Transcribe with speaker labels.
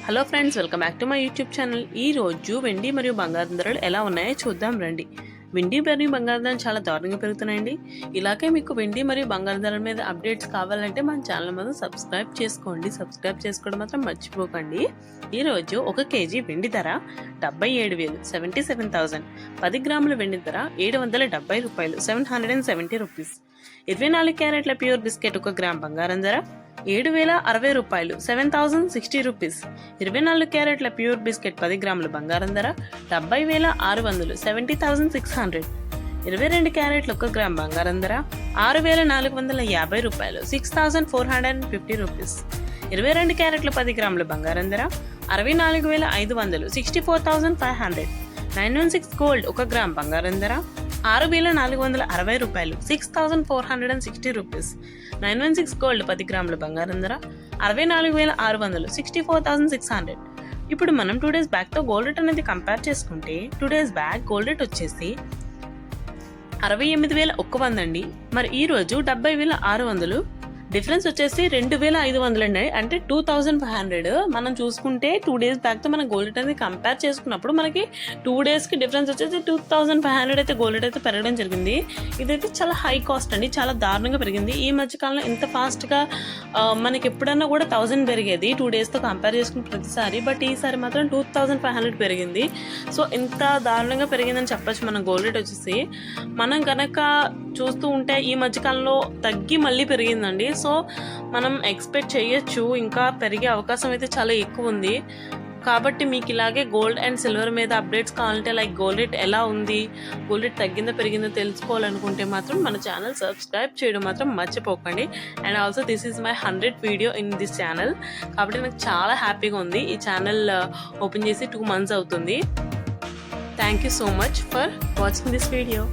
Speaker 1: Hello friends, welcome back to my YouTube channel. ఈ రోజు వెండి మరియు బంగారం ధరలు ఎలా ఉన్నాయో చూద్దాం రండి. వెండి మరియు బంగారం ధరలు చాలా దారుణంగా పెరుగుతున్నాయండి. ఇలాగే మీకు వెండి మరియు బంగారం ధరల మీద అప్డేట్స్ కావాలంటే మన ఛానల్ మాత్రం సబ్స్క్రైబ్ చేసుకోండి. సబ్స్క్రైబ్ చేసుకోవడం మాత్రం మర్చిపోకండి. ఈరోజు 1 కేజీ వెండి ధర 77,000 77,000. 10 గ్రాముల వెండి ధర 770 రూపాయలు 770 రూపీస్. 24 క్యారెట్ల ప్యూర్ బిస్కెట్ 1 గ్రామ్ బంగారం ధర 7,060 రూపాయలు 7,060 రూపీస్. 24 క్యారెట్ల ప్యూర్ బిస్కెట్ 10 గ్రాముల బంగారం ధర 70,600 70,600. 22 క్యారెట్ల 1 గ్రామ్ బంగారం ధర 6,450 రూపాయలు 6,450 రూపీస్. 22 క్యారెట్ల 10 గ్రాముల బంగారం ధర 64,500 64,500. 916 గోల్డ్ 1 గ్రామ్ బంగారం ధర 6,460 రూపాయలు 6,460 రూపీస్. 916 గోల్డ్ 10 గ్రాముల బంగారం ధర 64,600 64,600. ఇప్పుడు మనం 2 days బ్యాక్ తో గోల్డ్ రేట్ అనేది కంపేర్ చేసుకుంటే 2 days బ్యాక్ గోల్డ్ రేట్ వచ్చేసి 68,100 అండి. మరి ఈ రోజు 70,600. డిఫరెన్స్ వచ్చేసి 2,500 అండి. అంటే 2,500. మనం చూసుకుంటే 2 days బ్యాక్ తో మన గోల్డ్ రేట్ అనేది కంపేర్ చేసుకున్నప్పుడు మనకి 2 days కి డిఫరెన్స్ వచ్చేసి 2,500 అయితే గోల్డ్ రేట్ అయితే పెరగడం జరిగింది. ఇదైతే చాలా హై కాస్ట్ అండి, చాలా దారుణంగా పెరిగింది. ఈ మధ్య కాలంలో ఇంత ఫాస్ట్ గా మనకి ఎప్పుడన్నా కూడా 1,000 పెరిగేది 2 days తో కంపేర్ చేసుకున్న ప్రతిసారి. బట్ ఈసారి మాత్రం 2,500 పెరిగింది. సో ఇంత దారుణంగా పెరిగిందని చెప్పొచ్చు మన గోల్డ్ రేట్ వచ్చేసి. మనం కనుక చూస్తూ ఉంటే ఈ మధ్యకాలంలో తగ్గి మళ్ళీ పెరిగిందండి. సో మనం ఎక్స్పెక్ట్ చేయొచ్చు ఇంకా పెరిగే అవకాశం అయితే చాలా ఎక్కువ ఉంది. కాబట్టి మీకు ఇలాగే గోల్డ్ అండ్ సిల్వర్ మీద అప్డేట్స్ కావాలంటే లైక్ గోల్డ్ రేట్ ఎలా ఉంది, గోల్డ్ రేట్ తగ్గిందో పెరిగిందో తెలుసుకోవాలనుకుంటే మాత్రం మన ఛానల్ సబ్స్క్రైబ్ చేయడం మాత్రం మర్చిపోకండి. And also this is my 100th video in this channel. కాబట్టి నాకు చాలా హ్యాపీగా ఉంది. ఈ ఛానల్ ఓపెన్ చేసి 2 months అవుతుంది. Thank you so much for watching this video.